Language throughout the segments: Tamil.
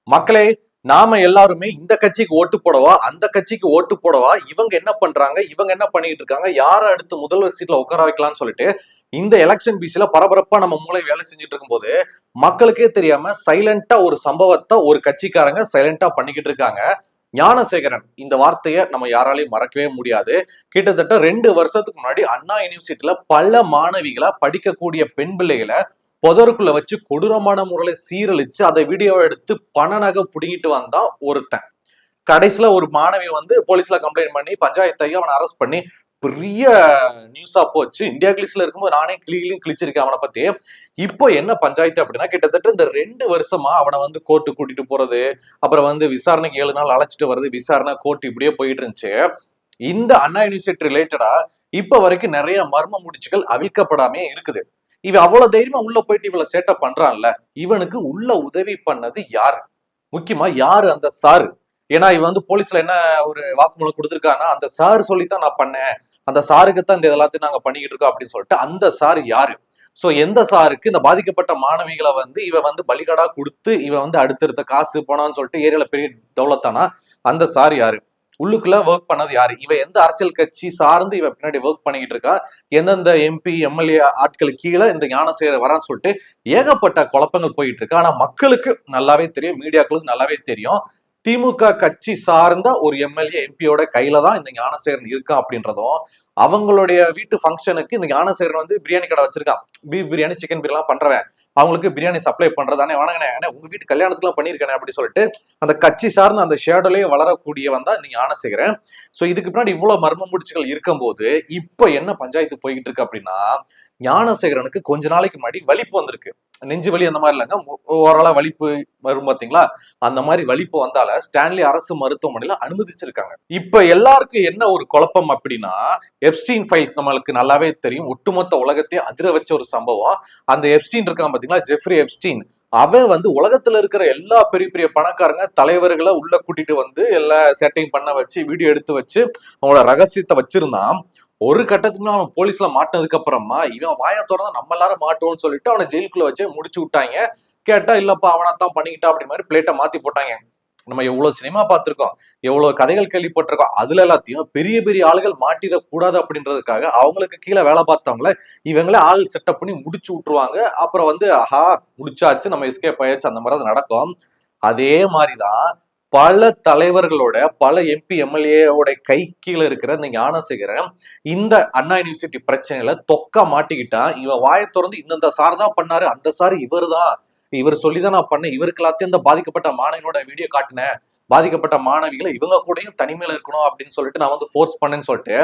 மக்களே, நாம எல்லாருமே இந்த கட்சிக்கு ஓட்டு போடவா அந்த கட்சிக்கு ஓட்டு போடவா, இவங்க என்ன பண்றாங்க, இவங்க என்ன பண்ணிட்டு இருக்காங்க, யார அடுத்து முதல்வர் சீட்ல உட்கார வைக்கலாம்னு சொல்லிட்டு இந்த எலெக்ஷன் பீஸ்ல பரபரப்பா நம்ம மூளை வேலை செஞ்சுட்டு இருக்கும்போது மக்களுக்கே தெரியாம சைலண்டா ஒரு சம்பவத்தை ஒரு கட்சிக்காரங்க சைலண்டா பண்ணிக்கிட்டு இருக்காங்க. ஞானசேகரன் இந்த வார்த்தையை நம்ம யாராலையும் மறக்கவே முடியாது. கிட்டத்தட்ட 2 வருஷத்துக்கு முன்னாடி அண்ணா யூனிவர்சிட்டியில பல மாணவிகளை, படிக்கக்கூடிய பெண் பிள்ளைகளை புதருக்குள்ள வச்சு கொடூரமான முறையில சீரழிச்சு அதை வீடியோ எடுத்து பண நகை புடுங்கிட்டு வந்தான் ஒருத்தன். கடைசியில ஒரு மாணவி போலீஸ்ல கம்ப்ளைண்ட் பண்ணி பஞ்சாயத்து அவனை அரெஸ்ட் பண்ணி பெரிய நியூஸா போச்சு. இந்தியா கிளிஸ்ல இருக்கும்போது நானே கிழிச்சிருக்கேன் அவனை பத்தி. இப்போ என்ன பஞ்சாயத்து அப்படின்னா, கிட்டத்தட்ட இந்த 2 வருஷமா அவனை கோர்ட்டு கூட்டிட்டு போறது, அப்புறம் விசாரணைக்கு 7 நாள் அழைச்சிட்டு வருது, விசாரணை கோர்ட் இப்படியே போயிட்டு இருந்துச்சு. இந்த அண்ணா யூனிவர்சிட்டி ரிலேட்டடா இப்ப வரைக்கும் நிறைய மர்ம முடிச்சுகள் அவிழ்க்கப்படாமே இருக்குது. இவன் அவ்வளவு தைரியமா உள்ள போயிட்டு இவ்வளவு சேட்டை பண்றான்ல, இவனுக்கு உள்ள உதவி பண்ணது யாரு? முக்கியமா யாரு அந்த சாரு? ஏன்னா இவன் போலீஸ்ல என்ன ஒரு வாக்குமூலம் கொடுத்திருக்கான்னா, அந்த சார் சொல்லித்தான் நான் பண்ணேன், அந்த சாருக்குத்தான் இந்த எல்லாத்தையும் நாங்க பண்ணிக்கிட்டு இருக்கோம் அப்படின்னு சொல்லிட்டு அந்த சார் யாரு? சோ எந்த சாருக்கு இந்த பாதிக்கப்பட்ட மாணவிகளை இவன் பலிகடா கொடுத்து இவன் அடுத்தடுத்த காசு போனான்னு சொல்லிட்டு ஏரியால பெரிய தௌலத்தானா? அந்த சார் யாரு? உள்ளுக்குள்ள ஒர்க் பண்ணது யாரு? இவ எந்த அரசியல் கட்சி சார்ந்து இவ பின்னாடி ஒர்க் பண்ணிக்கிட்டு இருக்கா? எந்தெந்த எம்பி எம்எல்ஏ ஆட்களுக்கு கீழே இந்த ஞானசேகரன் வரான்னு சொல்லிட்டு ஏகப்பட்ட குழப்பங்கள் போயிட்டு இருக்கு. ஆனா மக்களுக்கு நல்லாவே தெரியும், மீடியாக்களுக்கு நல்லாவே தெரியும், திமுக கட்சி சார்ந்த ஒரு எம்எல்ஏ எம்பியோட கையில தான் இந்த ஞானசேகரன் இருக்கா அப்படின்றதும், அவங்களுடைய வீட்டு ஃபங்க்ஷனுக்கு இந்த ஞானசேகரன் பிரியாணி கடை வச்சிருக்கான். பீஃப் பிரியாணி, சிக்கன் பிரியாணி பண்றவன், அவங்களுக்கு பிரியாணி சப்ளை பண்றதானே, வணங்கினே உங்க வீட்டு கல்யாணத்துக்கு எல்லாம் பண்ணிருக்கேன் அப்படி சொல்லிட்டு அந்த கட்சி சார்ந்த அந்த ஷேடோலயே வளரக்கூடியவன் தான் இந்த ஞானசேகரன். சோ இதுக்கு பின்னாடி இவ்வளவு மர்ம முடிச்சுகள் இருக்கும் போது இப்ப என்ன பஞ்சாயத்து போய்கிட்டு இருக்கு அப்படின்னா, ஞானசேகரனுக்கு கொஞ்ச நாளைக்கு முன்னாடி வலிப்பு வந்திருக்கு. நெஞ்சு வலி அந்த மாதிரி இல்லைங்க, ஓரளா வலிப்பு வரும் பாத்தீங்களா, அந்த மாதிரி வலிப்பு வந்தால ஸ்டான்லி அரசு மருத்துவமனையில அனுமதிச்சிருக்காங்க. இப்ப எல்லாருக்கும் என்ன ஒரு குழப்பம் அப்படின்னா, எப்ஸ்டீன் ஃபைல்ஸ் நம்மளுக்கு நல்லாவே தெரியும், ஒட்டுமொத்த உலகத்தையே அதிர வச்ச ஒரு சம்பவம். அந்த எப்ஸ்டீன் இருக்கான் பாத்தீங்களா, ஜெஃப்ரி எப்ஸ்டீன், அவன் உலகத்துல இருக்கிற எல்லா பெரிய பெரிய பணக்காரங்க தலைவர்களை உள்ள கூட்டிட்டு எல்லா செட்டையும் பண்ண வச்சு வீடியோ எடுத்து வச்சு அவங்களோட ரகசியத்தை வச்சிருந்தான். ஒரு கட்டத்துக்கு அவன் போலீஸ்ல மாட்டினதுக்கு அப்புறமா இவன் வாய திறந்தா நம்ம எல்லாரும் மாட்டோம்னு சொல்லிட்டு அவனை ஜெயிலுக்குள்ள வச்சு முடிச்சு விட்டாங்க. கேட்டா இல்லப்பா அவனாத்தான் பண்ணிக்கிட்டா அப்படி மாதிரி பிளேட்டை மாத்தி போட்டாங்க. நம்ம எவ்வளவு சினிமா பார்த்திருக்கோம், எவ்வளவு கதைகள் கேள்விப்பட்டிருக்கோம், அதுல எல்லாத்தையும் பெரிய பெரிய ஆளுகள் மாட்டிடக்கூடாது அப்படின்றதுக்காக அவங்களுக்கு கீழே வேலை பார்த்தவங்கள இவங்களே ஆள் செட்டப் பண்ணி முடிச்சு விட்டுருவாங்க. அப்புறம் ஆஹா முடிச்சாச்சு, நம்ம எஸ்கேப் ஆயாச்சு, அந்த மாதிரி நடக்கும். அதே மாதிரிதான் பல தலைவர்களோட, பல எம்பி எம்எல்ஏவோட கை கீழே இருக்கிற இந்த ஞானசேகரன் இந்த அண்ணா யூனிவர்சிட்டி பிரச்சனையில தொக்கா மாட்டிக்கிட்டான். இவன் வாயை திறந்து இந்த சார் தான் பண்ணாரு, அந்த சார் இவர் தான், இவர் சொல்லிதான் நான் பண்ணேன், இவருக்கு எல்லாத்தையும் இந்த பாதிக்கப்பட்ட மாணவியோட வீடியோ காட்டினேன், பாதிக்கப்பட்ட மாணவிகளை இவங்க கூடயும் தனிமையில இருக்கணும் அப்படின்னு சொல்லிட்டு நான் ஃபோர்ஸ் பண்ணேன்னு சொல்லிட்டு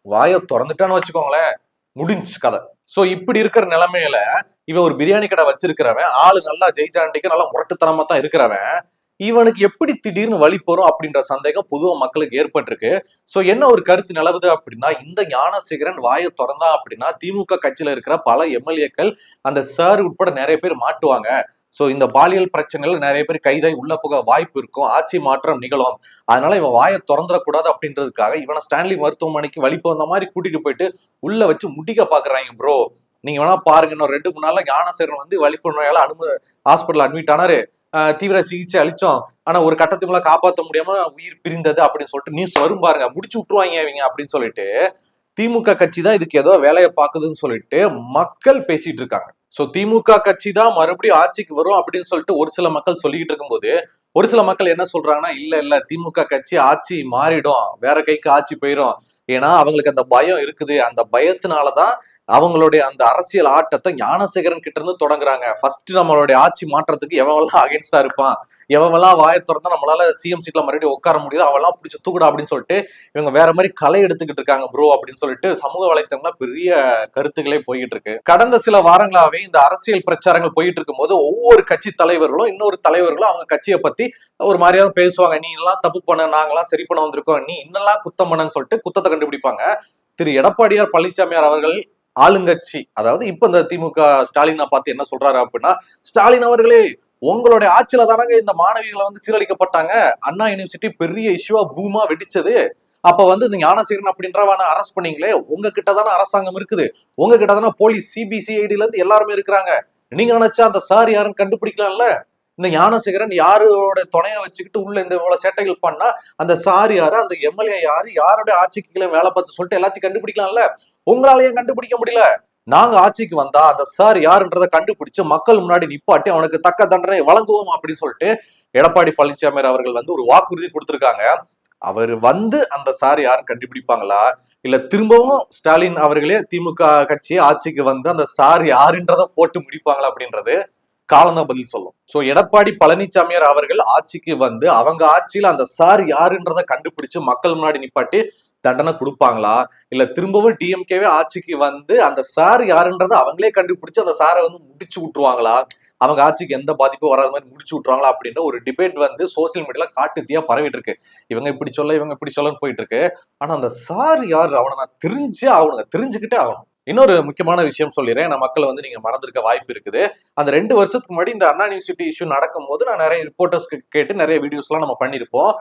வாயை திறந்துட்டான்னு வச்சுக்கோங்களேன், முடிஞ்சு கதை. சோ இப்படி இருக்கிற நிலைமையில இவன் ஒரு பிரியாணி கடை வச்சிருக்கிறவன், ஆளு நல்லா ஜெயிச்சாண்டிக்கு நல்லா முரட்டுத்தனமா தான் இருக்கிறவன், இவனுக்கு எப்படி திடீர்னு வழி போறோம் அப்படின்ற சந்தேகம் பொதுவா மக்களுக்கு ஏற்பட்டிருக்கு. சோ என்ன ஒரு கருத்து நிலவுது அப்படின்னா, இந்த ஞானசேகரன் வாயை திறந்தா அப்படின்னா திமுக கட்சியில இருக்கிற பல எம்எல்ஏக்கள், அந்த சார் உட்பட நிறைய பேர் மாட்டுவாங்க. சோ இந்த பாலியல் பிரச்சனைகள் நிறைய பேர் கைதாய் உள்ள போக வாய்ப்பு இருக்கும், ஆட்சி மாற்றம் நிகழும், அதனால இவன் வாயை திறந்துடக்கூடாது அப்படின்றதுக்காக இவனை ஸ்டான்லி மருத்துவமனைக்கு வலிப்பு வந்த மாதிரி கூட்டிட்டு போயிட்டு உள்ள வச்சு முட்டிக்க பாக்குறாங்க. ப்ரோ நீங்க வேணா பாருங்க, இன்னும் 2-3 நாள்ல ஞானசேகரன் வலிப்பு நோயால ஹாஸ்பிட்டல் அட்மிட் ஆனாரு, தீவிர சிகிச்சை அளிச்சோம், ஆனா ஒரு கட்டத்துக்குள்ள காப்பாற்ற முடியாம உயிர் பிரிந்தது அப்படின்னு சொல்லிட்டு நியூஸ் வரும் பாருங்க, முடிச்சு விட்டுருவாங்க இவங்க அப்படின்னு சொல்லிட்டு திமுக கட்சி தான் இதுக்கு ஏதோ வேலையை பாக்குதுன்னு சொல்லிட்டு மக்கள் பேசிட்டு இருக்காங்க. சோ திமுக கட்சி தான் மறுபடியும் ஆட்சிக்கு வரும் அப்படின்னு சொல்லிட்டு ஒரு சில மக்கள் சொல்லிட்டு இருக்கும்போது, ஒரு சில மக்கள் என்ன சொல்றாங்கன்னா, இல்ல இல்ல திமுக கட்சி ஆட்சி மாறிடும், வேற கைக்கு ஆட்சி போயிடும், ஏன்னா அவங்களுக்கு அந்த பயம் இருக்குது, அந்த பயத்தினாலதான் அவங்களுடைய அந்த அரசியல் ஆட்டத்தை ஞானசேகரன் கிட்ட இருந்து தொடங்குறாங்க. ஃபர்ஸ்ட் நம்மளுடைய ஆட்சி மாற்றத்துக்கு எவெல்லாம் அகேன்ஸ்டா இருப்பான், எவெல்லாம் வாயை திறந்தா நம்மளால சிஎம் சீட்ல மறுபடியும் உட்கார முடியுது, அவெல்லாம் பிடிச்சி தூக்குடா அப்படின்னு சொல்லிட்டு இவங்க வேற மாதிரி களை எடுத்துக்கிட்டு இருக்காங்க ப்ரோ அப்படின்னு சொல்லிட்டு சமூக வலைத்தளங்கள்ல பெரிய கருத்துக்களே போயிட்டு இருக்கு. கடந்த சில வாரங்களாவே இந்த அரசியல் பிரச்சாரங்கள் போயிட்டு இருக்கும் போது ஒவ்வொரு கட்சி தலைவர்களும் இன்னொரு தலைவர்களும் அவங்க கட்சியை பத்தி ஒரு மாதிரியா பேசுவாங்க. நீ எல்லாம் தப்பு பண்ண, நாங்கெல்லாம் சரி பண்ண வந்திருக்கோம், நீ இன்னெல்லாம் குத்தம் பண்ணன்னு சொல்லிட்டு குத்தத்தை கண்டுபிடிப்பாங்க. திரு எடப்பாடியார் பழனிசாமியார் அவர்கள் ஆளுங்கட்சி, அதாவது இப்ப இந்த திமுக ஸ்டாலினை பார்த்து என்ன சொல்றாரு அப்படின்னா, ஸ்டாலின் அவர்களே உங்களுடைய ஆட்சியில தானங்க இந்த மாணவிகளை சீரழிக்கப்பட்டாங்க, அண்ணா யூனிவர்சிட்டி பெரிய இஷ்யூவா பூமா வெடிச்சது, அப்ப இந்த ஞானசேகரன் அப்படின்றவன அரெஸ்ட் பண்ணீங்களே, உங்ககிட்ட தானே அரசாங்கம் இருக்குது, உங்ககிட்ட தானே போலீஸ் சிபிசிஐடில இருந்து எல்லாருமே இருக்கிறாங்க, நீங்க நினைச்சா அந்த சார் யாருன்னு கண்டுபிடிக்கலாம்ல, இந்த ஞானசேகரன் யாரோட துணையை வச்சுக்கிட்டு உள்ள இந்த இவ்வளவு சேட்டைகள் பண்ணா அந்த சார் யாரு, அந்த எம்எல்ஏ யாரு, யாரோட ஆட்சிக்கு கீழே வேலை பார்த்து சொல்லிட்டு எல்லாத்தையும் கண்டுபிடிக்கலாம்ல. உங்களாலேயே கண்டுபிடிக்க முடியல. நாங்க ஆட்சிக்கு வந்தா அந்த சார் யாருன்றதை கண்டுபிடிச்சு மக்கள் முன்னாடி நிப்பாட்டி அவனுக்கு தக்க தண்டனை வழங்குவோம் அப்படின்னு சொல்லிட்டு எடப்பாடி பழனிசாமி அவர்கள் வந்து ஒரு வாக்குறுதி கொடுத்திருக்காங்க. அவர் வந்து அந்த சார் யாரும் கண்டுபிடிப்பாங்களா, இல்ல திரும்பவும் ஸ்டாலின் அவர்களே திமுக கட்சி ஆட்சிக்கு வந்து அந்த சார் யாருன்றதை போட்டு முடிப்பாங்களா அப்படின்றது காலம்தான் பதில் சொல்லும். சோ எடப்பாடி பழனிசாமியார் அவர்கள் ஆட்சிக்கு வந்து அவங்க ஆட்சியில அந்த சார் யாருன்றதை கண்டுபிடிச்சு மக்கள் முன்னாடி நிப்பாட்டி தண்டனை கொடுப்பாங்களா, இல்ல திரும்பவும் டிஎம்கேவே ஆட்சிக்கு வந்து அந்த சார் யாருன்றதை அவங்களே கண்டுபிடிச்சு அந்த சாரை வந்து முடிச்சு விட்டுருவாங்களா, அவங்க ஆட்சிக்கு எந்த பாதிப்பும் வராத மாதிரி முடிச்சு விட்டுருவாங்களா அப்படின்ற ஒரு டிபேட் வந்து சோசியல் மீடியால காட்டுத்தியா பரவிட்டு இருக்கு. இவங்க இப்படி சொல்ல இவங்க இப்படி சொல்லன்னு போயிட்டு இருக்கு. ஆனா அந்த சார் யார் அவனை நான் தெரிஞ்சுக்கிட்டே ஆகணும். இன்னொரு முக்கியமான விஷயம் சொல்லிடுறேன். நான் மக்களை வந்து நீங்க மறந்துருக்க வாய்ப்பு இருக்குது. அந்த 2 வருஷத்துக்கு முன்னாடி இந்த அண்ணா யூனிவர்சிட்டி இஷ்யூ நடக்கும் போது நான் நிறைய ரிப்போர்ட்டர்ஸ்க்கு கேட்டு நிறைய வீடியோஸ் எல்லாம் நம்ம பண்ணிருப்போம்.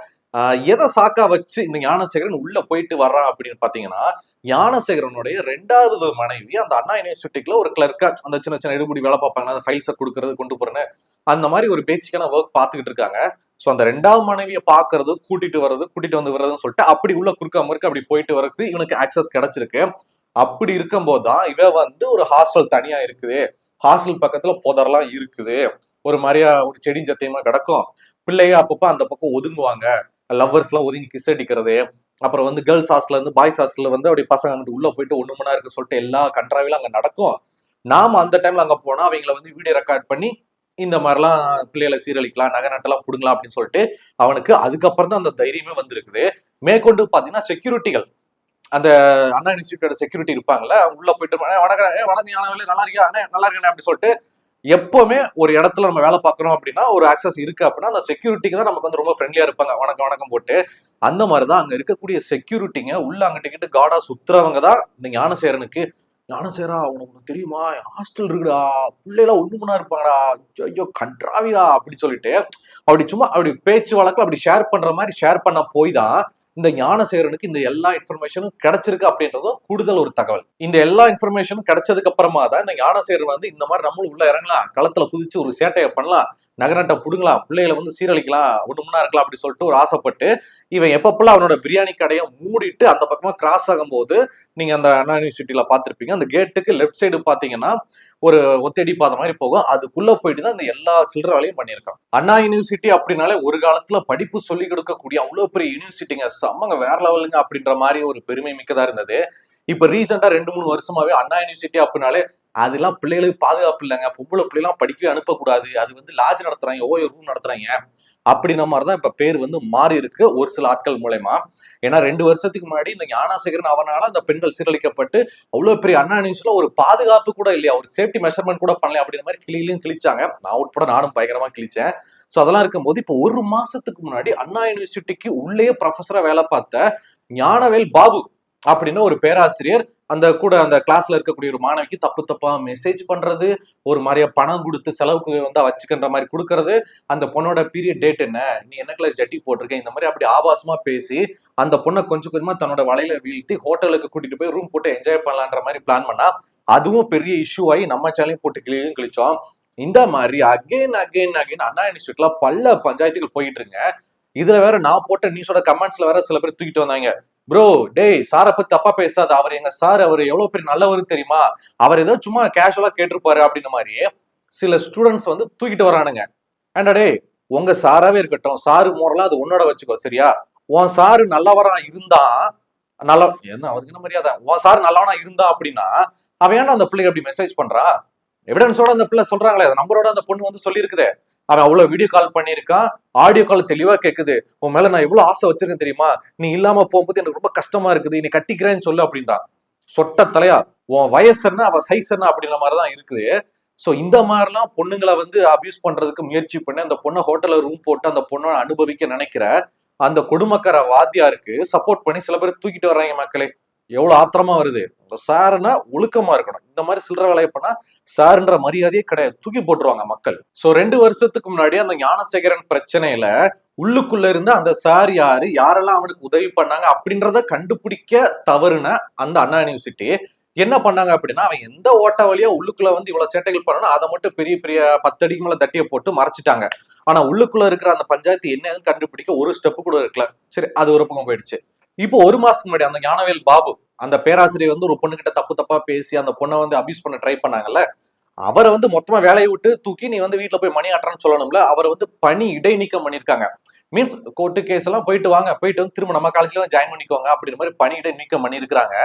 எதை சாக்கா வச்சு இந்த ஞானசேகரன் உள்ள போயிட்டு வர்றான் அப்படின்னு பாத்தீங்கன்னா, ஞானசேகரனுடைய 2வது மனைவி அந்த அண்ணா யூனிவர்சிட்டிக்குள்ள ஒரு கிளர்க்கா அந்த சின்ன சின்ன எடுபடி வேலை பார்ப்பாங்க, அந்த ஃபைல்ஸை கொடுக்கறது கொண்டு போறேன்னு அந்த மாதிரி ஒரு பேசிக்கான ஒர்க் பார்த்துக்கிட்டு இருக்காங்க. சோ அந்த 2வது மனைவியை பாக்குறது, கூட்டிட்டு வந்து வர்றதுன்னு சொல்லிட்டு அப்படி உள்ள குறுக்க முறுக்க அப்படி போயிட்டு வர்றது இவனுக்கு ஆக்சஸ் கிடைச்சிருக்கு. அப்படி இருக்கும்போது தான் இவ வந்து ஒரு ஹாஸ்டல் தனியா இருக்குது, ஹாஸ்டல் பக்கத்துல புதர்லாம் இருக்குது, ஒரு மாதிரியா ஒரு செடி சத்தியமா கிடக்கும், பிள்ளைய அப்பப்ப அந்த பக்கம் ஒதுங்குவாங்க, லவ்வர்ஸ் எல்லாம் ஒதுங்கி கிஸ் அடிக்கிறது, அப்புறம் வந்து கேர்ள்ஸ் ஹாஸ்டல்ல இருந்து பாய்ஸ் ஹாஸ்டல்ல வந்து அப்படி பசங்க அங்கிட்டு உள்ள போயிட்டு ஒண்ணு மணி இருக்கு சொல்லிட்டு எல்லா கண்ட்ராவிலும் அங்க நடக்கும். நாம அந்த டைம்ல அங்க போனா அவங்களை வந்து வீடியோ ரெக்கார்ட் பண்ணி இந்த மாதிரிலாம் பிள்ளைகளை சீரழிக்கலாம், நகை நட்டெல்லாம் புடுங்கலாம் அப்படின்னு சொல்லிட்டு அவனுக்கு அதுக்கப்புறம் தான் அந்த தைரியமே வந்திருக்குது. மேற்கொண்டு பாத்தீங்கன்னா செக்யூரிட்டிகள், அந்த அண்ணா இன்ஸ்டியூட்டோட செக்யூரிட்டி இருப்பாங்கல்ல, உள்ள போயிட்டு வணக்கம் நல்லா இருக்கியா நல்லா இருக்கேன் அப்படி சொல்லிட்டு எப்பவுமே ஒரு இடத்துல நம்ம வேலை பார்க்கறோம் அப்படின்னா ஒரு ஆக்சஸ் இருக்கு அப்படின்னா அந்த செக்யூரிட்டிக்கு தான் நமக்கு வந்து ரொம்ப ஃப்ரெண்ட்லியா இருப்பாங்க, வணக்கம் வணக்கம் போட்டு. அந்த மாதிரிதான் அங்க இருக்கக்கூடிய செக்யூரிட்டிங்க உள்ள அங்கிட்ட காடா சுத்துறவங்க தான் இந்த ஞானசேகரனுக்கு, ஞானசேகரா உனக்கு தெரியுமா ஹாஸ்டல் இருக்குடா, பிள்ளைலாம் ஒண்ணுமுன்னா இருப்பாங்கடா, ஐயோ கன்றாவிடா அப்படி சொல்லிட்டு அப்படி சும்மா அப்படி பேச்சு வழக்கில் அப்படி ஷேர் பண்ற மாதிரி ஷேர் பண்ண போய் தான் இந்த ஞானசேகரனுக்கு இந்த எல்லா இன்ஃபர்மேஷனும் கிடைச்சிருக்கு அப்படின்றதும் கூடுதல் ஒரு தகவல். இந்த எல்லா இன்ஃபர்மேஷனும் கிடைச்சதுக்கு அப்புறமா தான் இந்த ஞானசேகரன் வந்து இந்த மாதிரி நம்மளும் உள்ள இறங்கலாம், களத்துல குதிச்சு ஒரு சேட்டையை பண்ணலாம், நகரட்டை புடுங்கலாம், பிள்ளைகளை வந்து சீரழிக்கலாம், ஒண்ணுமுன்னா இருக்கலாம் அப்படி சொல்லிட்டு ஒரு ஆசைப்பட்டு இவன் எப்பப்பெல்லாம் அவனோட பிரியாணி கடையை மூடிட்டு அந்த பக்கமா கிராஸ் ஆகும் போது நீங்க அந்த அண்ணா யூனிவர்சிட்டியில பாத்திருப்பீங்க, அந்த கேட்டுக்கு லெப்ட் சைடு பாத்தீங்கன்னா ஒரு ஒத்தடி பாத மாதிரி போகும், அதுக்குள்ள போயிட்டு தான் இந்த எல்லா சில்லற வேலையும் பண்ணியிருக்கான். அண்ணா யூனிவர்சிட்டி அப்படின்னாலே ஒரு காலத்துல படிப்பு சொல்லி கொடுக்கக்கூடிய அவ்வளவு பெரிய யூனிவர்சிட்டிங்க, செம்மங்க வேற லெவலுங்க அப்படின்ற மாதிரி ஒரு பெருமை மிக்கதா இருந்தது. இப்ப ரீசெண்டா 2-3 வருஷமாவே அண்ணா யூனிவர்சிட்டி அப்படின்னாலே அதெல்லாம் பிள்ளைகளுக்கு பாதுகாப்பு இல்லைங்க, பொம்பளை பிள்ளைலாம் படிக்கவே அனுப்பக்கூடாது, அது வந்து லாட்ஜ் நடத்துறாங்க, ஓயோ ரூம் நடத்துறாங்க அப்படின்ற மாதிரிதான் இப்ப பேர் வந்து மாறி இருக்கு ஒரு சில ஆட்கள் மூலமா. ஏன்னா 2 வருஷத்துக்கு முன்னாடி இந்த ஞானசேகரன் அவனால அந்த பெண்கள் சீரழிக்கப்பட்டு அவ்வளவு பெரிய அண்ணா யூனிவர்சிட்டியில ஒரு பாதுகாப்பு கூட இல்லையா, ஒரு சேஃப்டி மெஷர்மெண்ட் கூட பண்ணல அப்படின்ற மாதிரி கிளியிலும் கிழிச்சாங்க. நான் உட்பட நானும் பயங்கரமா கிழிச்சேன். சோ அதெல்லாம் இருக்கும்போது இப்போ 1 மாசத்துக்கு முன்னாடி அண்ணா யூனிவர்சிட்டிக்கு உள்ளே ப்ரொஃபஸரா வேலை பார்த்த ஞானவேல் பாபு அப்படின்னு ஒரு பேராசிரியர் அந்த கூட அந்த கிளாஸ்ல இருக்கக்கூடிய ஒரு மாணவிக்கு தப்பு தப்பா மெசேஜ் பண்றது, ஒரு மாதிரியா பணம் கொடுத்து செலவுக்கு வந்து வச்சுக்கின்ற மாதிரி கொடுக்கறது, அந்த பொண்ணோட பீரியட் டேட் என்ன, நீ என்ன கலர் ஜட்டி போட்டிருக்க, இந்த மாதிரி அப்படி ஆபாசமா பேசி அந்த பொண்ணை கொஞ்சம் கொஞ்சமா தன்னோட வலையில வீழ்த்தி ஹோட்டலுக்கு கூட்டிட்டு போய் ரூம் போட்டு என்ஜாய் பண்ணலான்ற மாதிரி பிளான் பண்ணா அதுவும் பெரிய இஷ்யூ ஆகி நம்ம சேனலையும் போட்டு கிளியும் கிழிச்சோம். இந்த மாதிரி அகைன் அண்ணா யூனிவர்சிட்டில பல பஞ்சாயத்துகள் போயிட்டு இருங்க. இதுல வேற நான் போட்ட நியூஸோட கமெண்ட்ஸ்ல வேற சில பேர் தூக்கிட்டு வந்தாங்க, ப்ரோ டேய் சாரை பத்தி தப்பா பேசாத, அவர் எங்க சார், அவர் எவ்வளவு பெரிய நல்லவரு தெரியுமா, அவர் ஏதோ சும்மா கேஷுவலா கேட்டிருப்பாரு அப்படின்ற மாதிரி சில ஸ்டூடெண்ட்ஸ் வந்து தூக்கிட்டு வரானுங்க. ஏண்டா டேய் உங்க சாராவே இருக்கட்டும், சாரு மோரலாம் அது உன்னோட வச்சுக்கோ சரியா, உன் சாரு நல்லவரா இருந்தா நல்ல என்ன அவருக்கு என்ன மரியாதை, உன் சாரு நல்லவனா இருந்தா அப்படின்னா அவன் ஏன்டா அந்த பிள்ளைக்கு அப்படி மெசேஜ் பண்றா, எவிடன்ஸோட அந்த பிள்ளை சொல்றாங்களே, நம்பரோட அந்த பொண்ணு வந்து சொல்லியிருக்குது, அவன் அவ்வளவு வீடியோ கால் பண்ணியிருக்கான், ஆடியோ கால் தெளிவா கேக்குது, உன் மேல நான் எவ்வளவு ஆசை வச்சிருக்கேன் தெரியுமா, நீ இல்லாம போகும்போது எனக்கு ரொம்ப கஷ்டமா இருக்குது, நீ கட்டிக்கிறேன்னு சொல்லு அப்படின்றான். சொட்ட தலையா உன் வயசு என்ன அவ சைஸ் என்ன அப்படின்ற மாதிரிதான் இருக்குது. சோ இந்த மாதிரிலாம் பொண்ணுங்களை வந்து அபியூஸ் பண்றதுக்கு முயற்சி பண்ணி அந்த பொண்ணை ஹோட்டல்ல ரூம் போட்டு அந்த பொண்ணை அனுபவிக்க நினைக்கிற அந்த கொடுமக்கார வாத்தியாருக்கு சப்போர்ட் பண்ணி சில பேர் தூக்கிட்டு வர்றாங்க. மக்களே எவ்வளவு ஆத்திரமா வருது. உங்க சாருன்னா ஒழுக்கமா இருக்கணும், இந்த மாதிரி சில்லற வேலையை பண்ணா சாருன்ற மரியாதையே கிடையாது, தூக்கி போட்டுருவாங்க மக்கள். சோ 2 வருஷத்துக்கு முன்னாடி அந்த ஞானசேகரன் பிரச்சனையில உள்ளுக்குள்ள இருந்த அந்த சார் யாரு, யாரெல்லாம் அவனுக்கு உதவி பண்ணாங்க அப்படின்றத கண்டுபிடிக்க தவறுன அந்த அண்ணா யூனிவர்சிட்டி என்ன பண்ணாங்க அப்படின்னா, அவன் எந்த ஓட்ட வழியா உள்ளுக்குள்ள வந்து இவ்வளவு சேட்டைகள் பண்ணானோ அதை மட்டும் பெரிய பெரிய 10 அடிக்கு மேல தட்டியை போட்டு மறைச்சிட்டாங்க. ஆனா உள்ளுக்குள்ள இருக்கிற அந்த பஞ்சாயத்து என்னன்னு கண்டுபிடிக்க ஒரு ஸ்டெப் கூட இருக்கல. சரி, அது ஒரு பக்கம் போயிடுச்சு. இப்போ 1 மாசத்துக்கு முன்னாடி அந்த ஞானவேல் பாபு, அந்த பேராசிரியர் வந்து ஒரு பொண்ணுகிட்ட தப்பு தப்பா பேசி அந்த பொண்ணை வந்து அபியூஸ் பண்ண ட்ரை பண்ணாங்கல்ல, அவரை வந்து மொத்தமா வேலையை விட்டு தூக்கி நீ வந்து வீட்டுல போய் மணி ஆட்டுறான்னு சொல்லணும்ல. அவரை வந்து பணி இடைநீக்கம் பண்ணிருக்காங்க. மீன்ஸ் கோர்ட்டு கேஸ் எல்லாம் போயிட்டு வாங்க, போயிட்டு வந்து திரும்ப நம்ம காலேஜ்ல வந்து ஜாயின் பண்ணிக்கோங்க அப்படின்ற மாதிரி பணி இடைநீக்கம் பண்ணிருக்காங்க.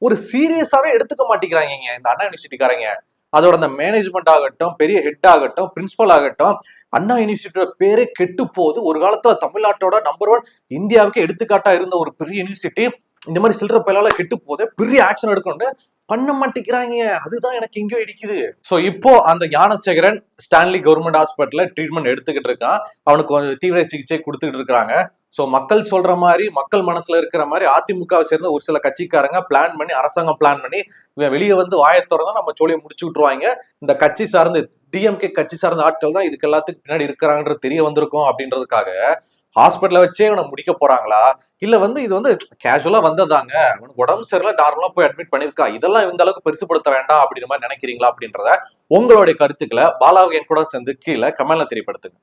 ஒரு சீரியஸாவே எடுத்துக்க மாட்டேங்கிறாங்க இந்த அண்ணா யூனிவர்சிட்டிக்காரங்க. அதோட அந்த மேனேஜ்மெண்ட் ஆகட்டும், பெரிய ஹெட் ஆகட்டும், பிரின்சிபல் ஆகட்டும், அண்ணா யூனிவர்சிட்டியோட பேரே கெட்டு போகுது. ஒரு காலத்துல தமிழ்நாட்டோட நம்பர் 1 இந்தியாவுக்கு எடுத்துக்காட்டா இருந்த ஒரு பெரிய யூனிவர்சிட்டி இந்த மாதிரி சில்லற பயலால கெட்டு போகுது, பெரிய ஆக்ஷன் எடுக்கணும் பண்ண மாட்டேங்கிறாங்க. அதுதான் எனக்கு எங்கேயோ இடிக்குது. சோ இப்போ அந்த ஞானசேகரன் ஸ்டான்லி கவர்மெண்ட் ஹாஸ்பிட்டல்ல ட்ரீட்மெண்ட் எடுத்துக்கிட்டு இருக்கான். அவனுக்கு கொஞ்சம் தீவிர சிகிச்சை கொடுத்துட்டு இருக்காங்க. சோ மக்கள் சொல்ற மாதிரி, மக்கள் மனசுல இருக்கிற மாதிரி அதிமுகவை சேர்ந்த ஒரு சில கட்சிக்காரங்க பிளான் பண்ணி, அரசாங்கம் பிளான் பண்ணி வெளியே வந்து வாயை திறந்தா நம்ம சோழியை முடிச்சு விட்டுருவாங்க. இந்த கட்சி சார்ந்து டிஎம்கே கட்சி சார்ந்த ஆட்கள் தான் இதுக்கு எல்லாத்துக்கும் பின்னாடி இருக்கிறாங்கன்றது தெரிய வந்திருக்கும் அப்படின்றதுக்காக ஹாஸ்பிட்டல வச்சே இவனை முடிக்க போறாங்களா, இல்ல வந்து இது வந்து கேஷுவலா வந்ததாங்க, அவனுக்கு உடம்பு சரியில்லை, நார்மலா போய் அட்மிட் பண்ணிருக்கா, இதெல்லாம் இந்த அளவுக்கு பெருசுபடுத்த வேண்டாம் அப்படின்ற மாதிரி நினைக்கிறீங்களா அப்படின்றத உங்களுடைய கருத்துக்களை பாலாவை என் கூட சேர்ந்து கீழே கமெண்ட்ல தெரியப்படுத்துங்க.